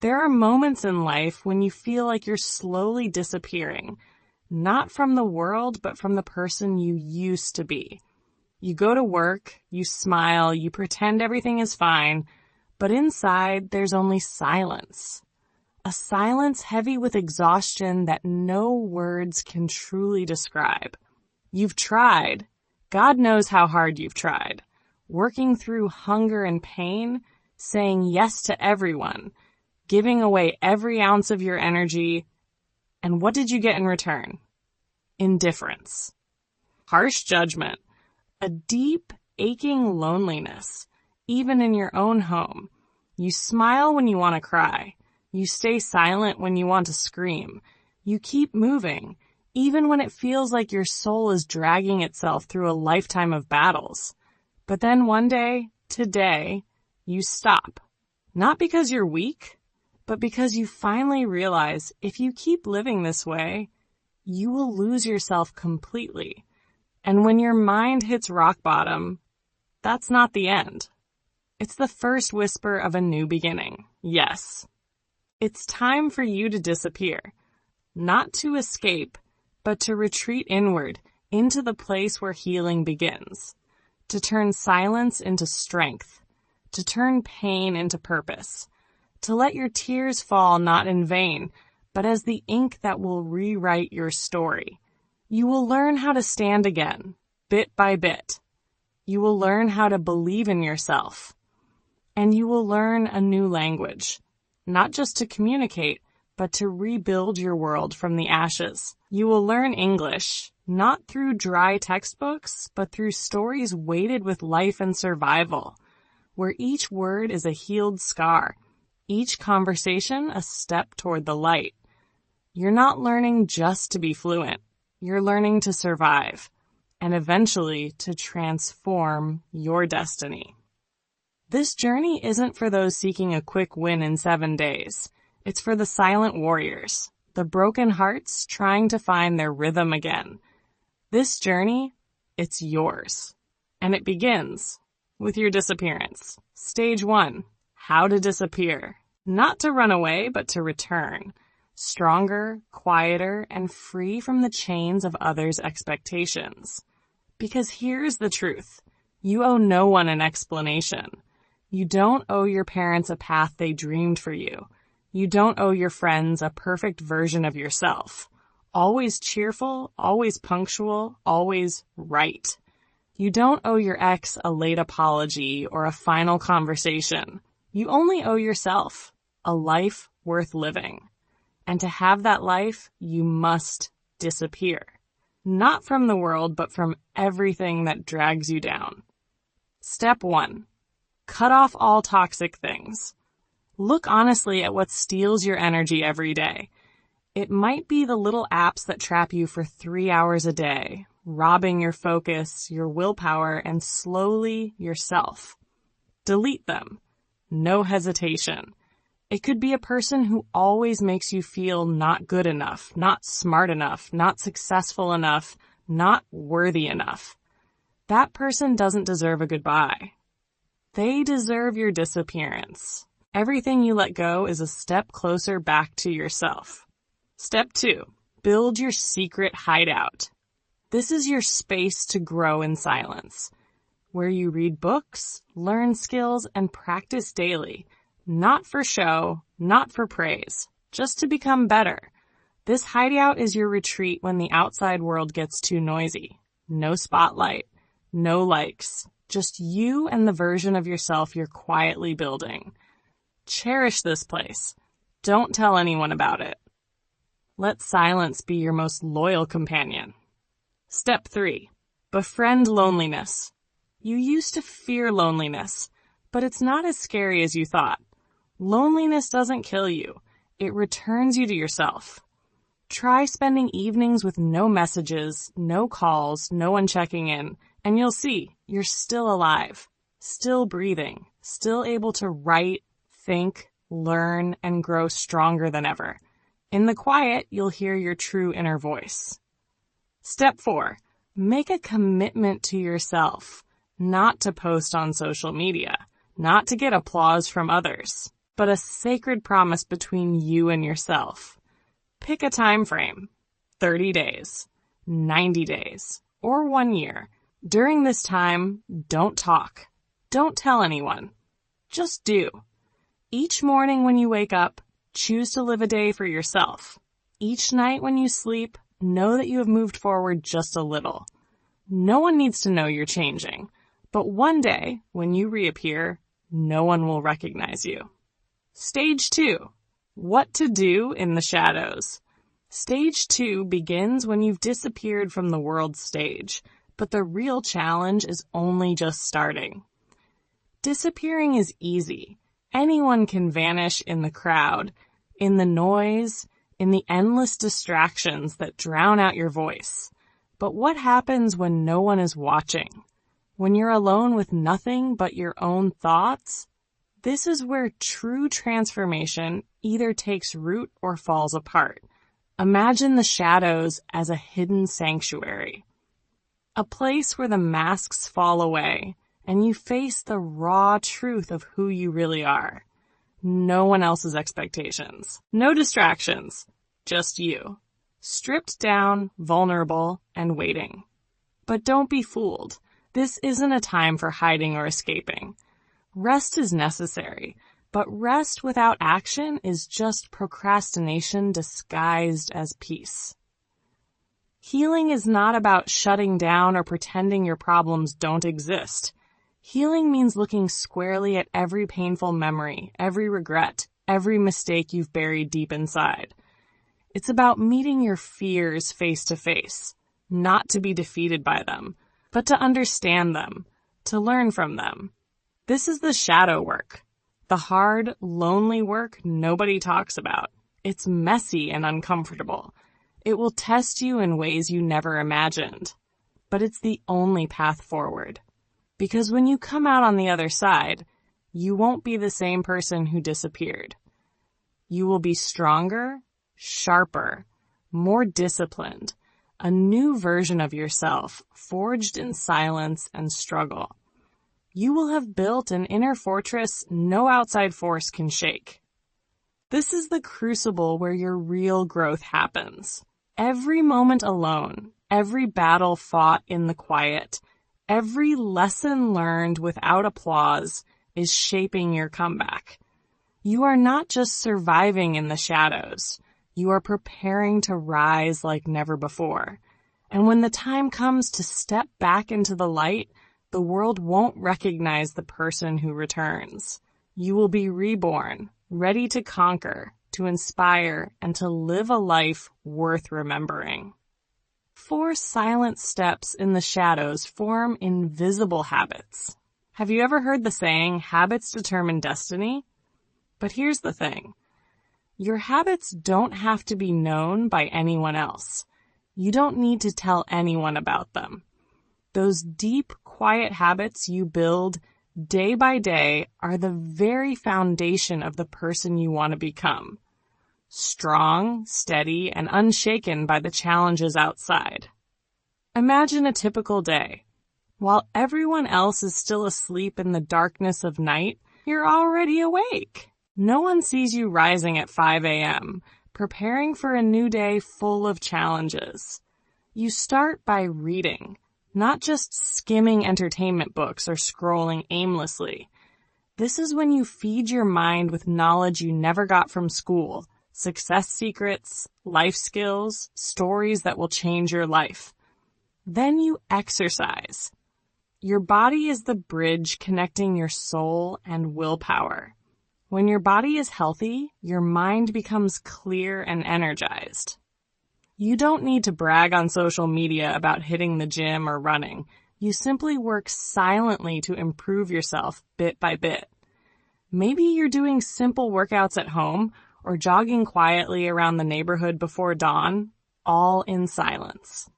There are moments in life when you feel like you're slowly disappearing, not from the world, but from the person you used to be. You go to work, you smile, you pretend everything is fine, but inside there's only silence. A silence heavy with exhaustion that no words can truly describe. You've tried. God knows how hard you've tried. Working through hunger and pain, saying yes to everyone, giving away every ounce of your energy. And what did you get in return? Indifference. Harsh judgment. A deep, aching loneliness, even in your own home. You smile when you want to cry. You stay silent when you want to scream. You keep moving, even when it feels like your soul is dragging itself through a lifetime of battles. But then one day, today, you stop. Not because you're weak, but because you finally realize if you keep living this way, you will lose yourself completely. And when your mind hits rock bottom, that's not the end. It's the first whisper of a new beginning. Yes. It's time for you to disappear. Not to escape, but to retreat inward into the place where healing begins. To turn silence into strength. To turn pain into purpose. To let your tears fall not in vain, but as the ink that will rewrite your story. You will learn how to stand again, bit by bit. You will learn how to believe in yourself. And you will learn a new language, not just to communicate, but to rebuild your world from the ashes. You will learn English, not through dry textbooks, but through stories weighted with life and survival, where each word is a healed scar, each conversation a step toward the light. You're not learning just to be fluent. You're learning to survive, and eventually to transform your destiny. This journey isn't for those seeking a quick win in 7 days. It's for the silent warriors, the broken hearts trying to find their rhythm again. This journey, it's yours. And it begins with your disappearance. Stage 1, how to disappear. Not to run away, but to return. Stronger, quieter, and free from the chains of others' expectations. Because here's the truth. You owe no one an explanation. You don't owe your parents a path they dreamed for you. You don't owe your friends a perfect version of yourself. Always cheerful, always punctual, always right. You don't owe your ex a late apology or a final conversation. You only owe yourself a life worth living. And to have that life, you must disappear. Not from the world, but from everything that drags you down. Step 1. Cut off all toxic things. Look honestly at what steals your energy every day. It might be the little apps that trap you for 3 hours a day, robbing your focus, your willpower, and slowly yourself. Delete them. No hesitation. It could be a person who always makes you feel not good enough, not smart enough, not successful enough, not worthy enough. That person doesn't deserve a goodbye. They deserve your disappearance. Everything you let go is a step closer back to yourself. Step 2. Build your secret hideout. This is your space to grow in silence, where you read books, learn skills, and practice daily. Not for show, not for praise, just to become better. This hideout is your retreat when the outside world gets too noisy. No spotlight, no likes, just you and the version of yourself you're quietly building. Cherish this place. Don't tell anyone about it. Let silence be your most loyal companion. Step 3. Befriend loneliness. You used to fear loneliness, but it's not as scary as you thought. Loneliness doesn't kill you. It returns you to yourself. Try spending evenings with no messages, no calls, no one checking in, and you'll see you're still alive, still breathing, still able to write, think, learn, and grow stronger than ever. In the quiet, you'll hear your true inner voice. Step 4. Make a commitment to yourself, not to post on social media, not to get applause from others, but a sacred promise between you and yourself. Pick a time frame, 30 days, 90 days, or 1 year. During this time, don't talk. Don't tell anyone. Just do. Each morning when you wake up, choose to live a day for yourself. Each night when you sleep, know that you have moved forward just a little. No one needs to know you're changing, but one day, when you reappear, no one will recognize you. Stage 2. What to do in the shadows. Stage 2 begins when you've disappeared from the world stage, but the real challenge is only just starting. Disappearing is easy. Anyone can vanish in the crowd, in the noise, in the endless distractions that drown out your voice. But what happens when no one is watching? When you're alone with nothing but your own thoughts? This is where true transformation either takes root or falls apart. Imagine the shadows as a hidden sanctuary. A place where the masks fall away and you face the raw truth of who you really are. No one else's expectations. No distractions. Just you. Stripped down, vulnerable, and waiting. But don't be fooled. This isn't a time for hiding or escaping. Rest is necessary, but rest without action is just procrastination disguised as peace. Healing is not about shutting down or pretending your problems don't exist. Healing means looking squarely at every painful memory, every regret, every mistake you've buried deep inside. It's about meeting your fears face to face, not to be defeated by them, but to understand them, to learn from them. This is the shadow work, the hard, lonely work nobody talks about. It's messy and uncomfortable. It will test you in ways you never imagined, but it's the only path forward. Because when you come out on the other side, you won't be the same person who disappeared. You will be stronger, sharper, more disciplined, a new version of yourself, forged in silence and struggle. You will have built an inner fortress no outside force can shake. This is the crucible where your real growth happens. Every moment alone, every battle fought in the quiet, every lesson learned without applause is shaping your comeback. You are not just surviving in the shadows. You are preparing to rise like never before. And when the time comes to step back into the light, the world won't recognize the person who returns. You will be reborn, ready to conquer, to inspire, and to live a life worth remembering. 4 silent steps in the shadows form invisible habits. Have you ever heard the saying, habits determine destiny? But here's the thing. Your habits don't have to be known by anyone else. You don't need to tell anyone about them. Those deep, quiet habits you build day by day are the very foundation of the person you want to become. Strong, steady, and unshaken by the challenges outside. Imagine a typical day. While everyone else is still asleep in the darkness of night, you're already awake. No one sees you rising at 5 a.m., preparing for a new day full of challenges. You start by reading, not just skimming entertainment books or scrolling aimlessly. This is when you feed your mind with knowledge you never got from school, success secrets, life skills, stories that will change your life. Then you exercise. Your body is the bridge connecting your soul and willpower. When your body is healthy, your mind becomes clear and energized. You don't need to brag on social media about hitting the gym or running. You simply work silently to improve yourself bit by bit. Maybe you're doing simple workouts at home or jogging quietly around the neighborhood before dawn, all in silence.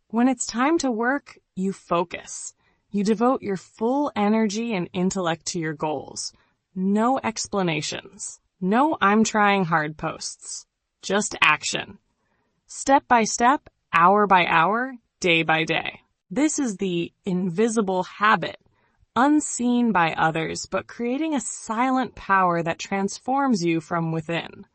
When it's time to work, you focus. You devote your full energy and intellect to your goals. No explanations. No I'm trying hard posts. Just action. Step by step, hour by hour, day by day. This is the invisible habit, unseen by others, but creating a silent power that transforms you from within.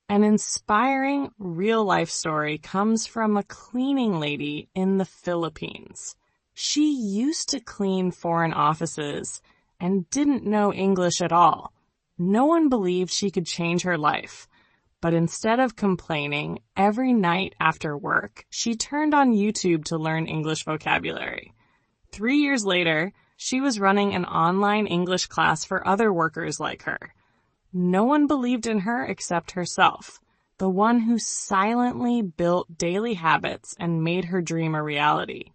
An inspiring real-life story comes from a cleaning lady in the Philippines. She used to clean foreign offices and didn't know English at all. No one believed she could change her life. But instead of complaining, every night after work, she turned on YouTube to learn English vocabulary. 3 years later, she was running an online English class for other workers like her. No one believed in her except herself, the one who silently built daily habits and made her dream a reality.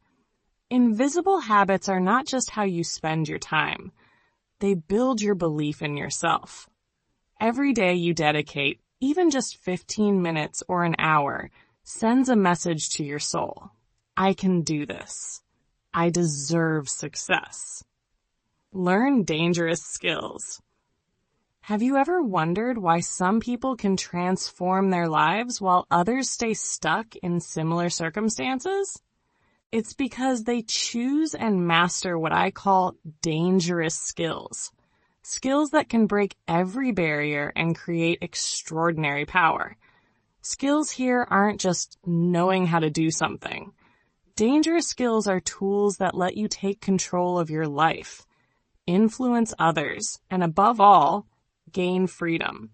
Invisible habits are not just how you spend your time. They build your belief in yourself. Every day you dedicate, even just 15 minutes or an hour, sends a message to your soul. I can do this. I deserve success. Learn dangerous skills. Have you ever wondered why some people can transform their lives while others stay stuck in similar circumstances? It's because they choose and master what I call dangerous skills. Skills that can break every barrier and create extraordinary power. Skills here aren't just knowing how to do something. Dangerous skills are tools that let you take control of your life, influence others, and above all, gain freedom.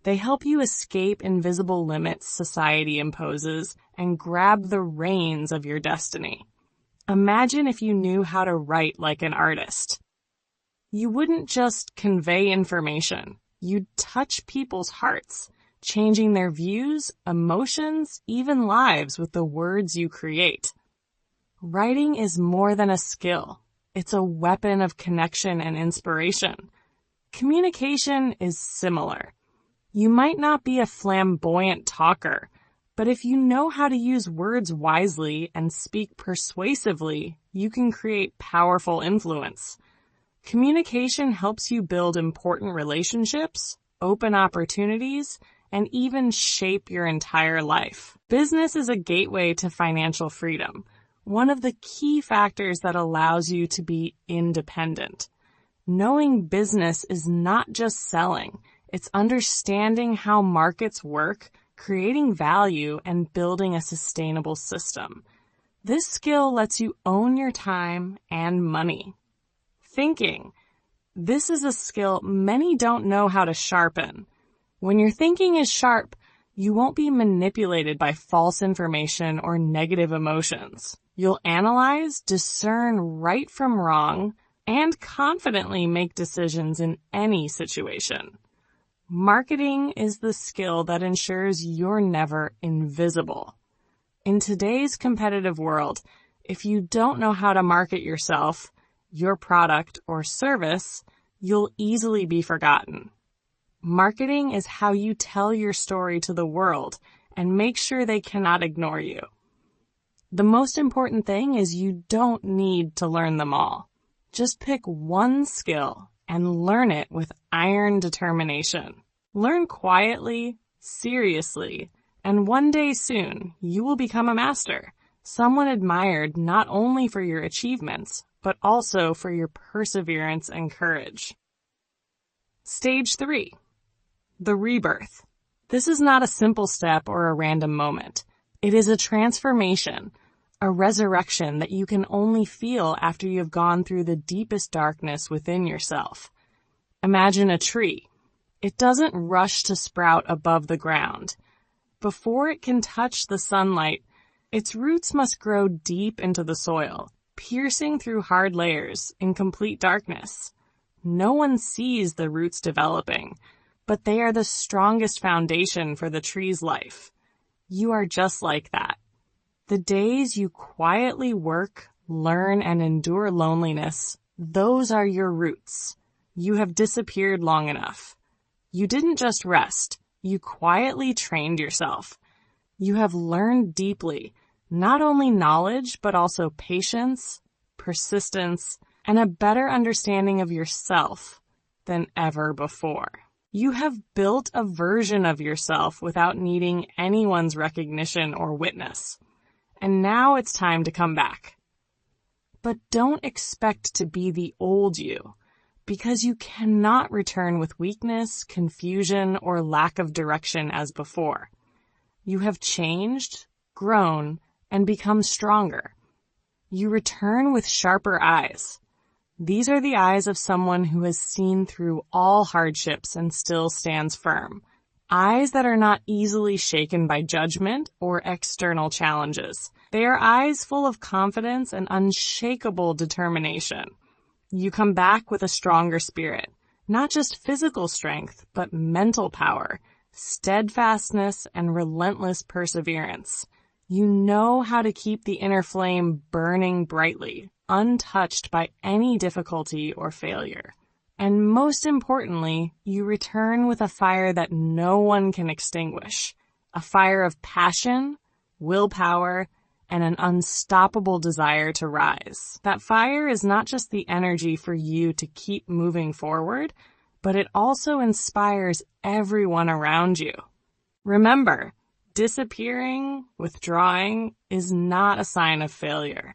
They help you escape invisible limits society imposes and grab the reins of your destiny. Imagine if you knew how to write like an artist. You wouldn't just convey information. You'd touch people's hearts, changing their views, emotions, even lives with the words you create. Writing is more than a skill. It's a weapon of connection and inspiration. Communication is similar. You might not be a flamboyant talker, but if you know how to use words wisely and speak persuasively, you can create powerful influence. Communication helps you build important relationships, open opportunities, and even shape your entire life. Business is a gateway to financial freedom, one of the key factors that allows you to be independent. Knowing business is not just selling, it's understanding how markets work, creating value, and building a sustainable system. This skill lets you own your time and money. Thinking. This is a skill many don't know how to sharpen. When your thinking is sharp, you won't be manipulated by false information or negative emotions. You'll analyze, discern right from wrong, and confidently make decisions in any situation. Marketing is the skill that ensures you're never invisible. In today's competitive world, if you don't know how to market yourself, your product or service, you'll easily be forgotten. Marketing is how you tell your story to the world and make sure they cannot ignore you. The most important thing is you don't need to learn them all. Just pick one skill and learn it with iron determination. Learn quietly, seriously, and one day soon you will become a master, someone admired not only for your achievements, but also for your perseverance and courage. Stage 3. The rebirth. This is not a simple step or a random moment. It is a transformation, a resurrection that you can only feel after you have gone through the deepest darkness within yourself. Imagine a tree. It doesn't rush to sprout above the ground. Before it can touch the sunlight, its roots must grow deep into the soil, piercing through hard layers in complete darkness. No one sees the roots developing, but they are the strongest foundation for the tree's life. You are just like that. The days you quietly work, learn, and endure loneliness, those are your roots. You have disappeared long enough. You didn't just rest. You quietly trained yourself. You have learned deeply, not only knowledge, but also patience, persistence, and a better understanding of yourself than ever before. You have built a version of yourself without needing anyone's recognition or witness. And now it's time to come back. But don't expect to be the old you, because you cannot return with weakness, confusion, or lack of direction as before. You have changed, grown, and become stronger. You return with sharper eyes. These are the eyes of someone who has seen through all hardships and still stands firm. Eyes that are not easily shaken by judgment or external challenges. They are eyes full of confidence and unshakable determination. You come back with a stronger spirit, not just physical strength, but mental power, steadfastness, and relentless perseverance. You know how to keep the inner flame burning brightly, untouched by any difficulty or failure. And most importantly, you return with a fire that no one can extinguish. A fire of passion, willpower, and an unstoppable desire to rise. That fire is not just the energy for you to keep moving forward, but it also inspires everyone around you. Remember, disappearing, withdrawing, is not a sign of failure.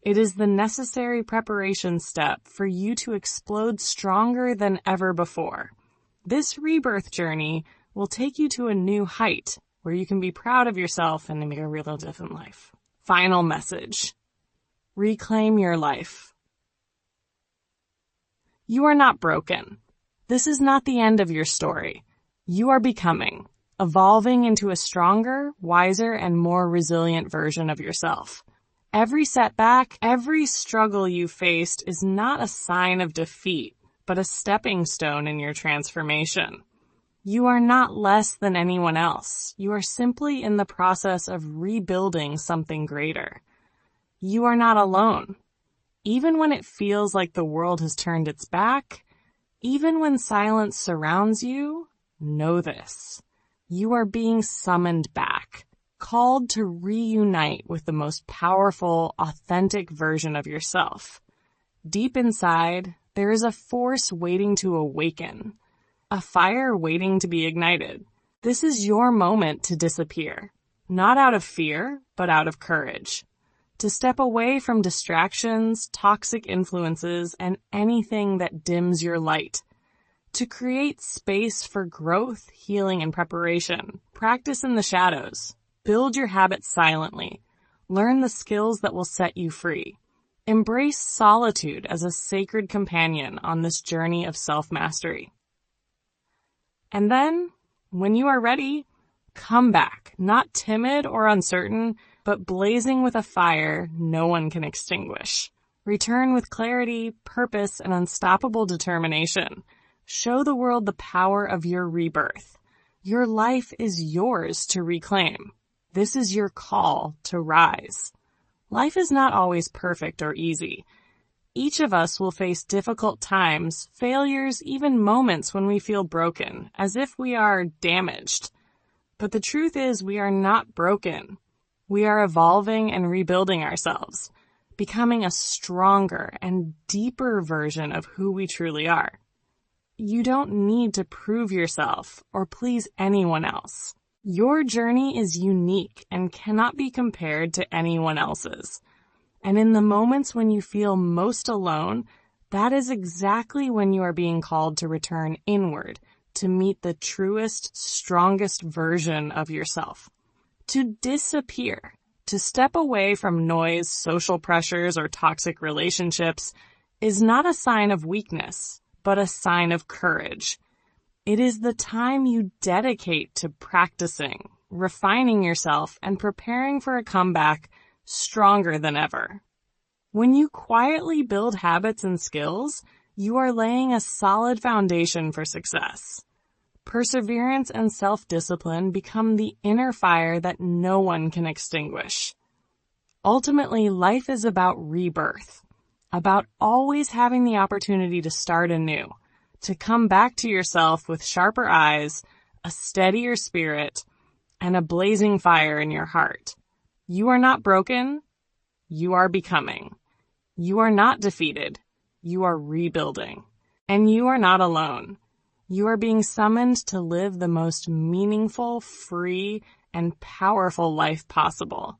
It is the necessary preparation step for you to explode stronger than ever before. This rebirth journey will take you to a new height where you can be proud of yourself and make a real different life. Final message. Reclaim your life. You are not broken. This is not the end of your story. You are becoming, evolving into a stronger, wiser, and more resilient version of yourself. Every setback, every struggle you faced is not a sign of defeat, but a stepping stone in your transformation. You are not less than anyone else. You are simply in the process of rebuilding something greater. You are not alone. Even when it feels like the world has turned its back, even when silence surrounds you, know this. You are being summoned back, called to reunite with the most powerful, authentic version of yourself. Deep inside, there is a force waiting to awaken, a fire waiting to be ignited. This is your moment to disappear, not out of fear, but out of courage. To step away from distractions, toxic influences, and anything that dims your light. To create space for growth, healing, and preparation. Practice in the shadows. Build your habits silently. Learn the skills that will set you free. Embrace solitude as a sacred companion on this journey of self-mastery. And then, when you are ready, come back, not timid or uncertain, but blazing with a fire no one can extinguish. Return with clarity, purpose, and unstoppable determination. Show the world the power of your rebirth. Your life is yours to reclaim. This is your call to rise. Life is not always perfect or easy. Each of us will face difficult times, failures, even moments when we feel broken, as if we are damaged. But the truth is we are not broken. We are evolving and rebuilding ourselves, becoming a stronger and deeper version of who we truly are. You don't need to prove yourself or please anyone else. Your journey is unique and cannot be compared to anyone else's. And in the moments when you feel most alone, that is exactly when you are being called to return inward to meet the truest, strongest version of yourself. To disappear, to step away from noise, social pressures, or toxic relationships is not a sign of weakness, but a sign of courage. It is the time you dedicate to practicing, refining yourself, and preparing for a comeback stronger than ever. When you quietly build habits and skills, you are laying a solid foundation for success. Perseverance and self-discipline become the inner fire that no one can extinguish. Ultimately, life is about rebirth, about always having the opportunity to start anew, to come back to yourself with sharper eyes, a steadier spirit, and a blazing fire in your heart. You are not broken. You are becoming. You are not defeated. You are rebuilding. And you are not alone. You are being summoned to live the most meaningful, free, and powerful life possible.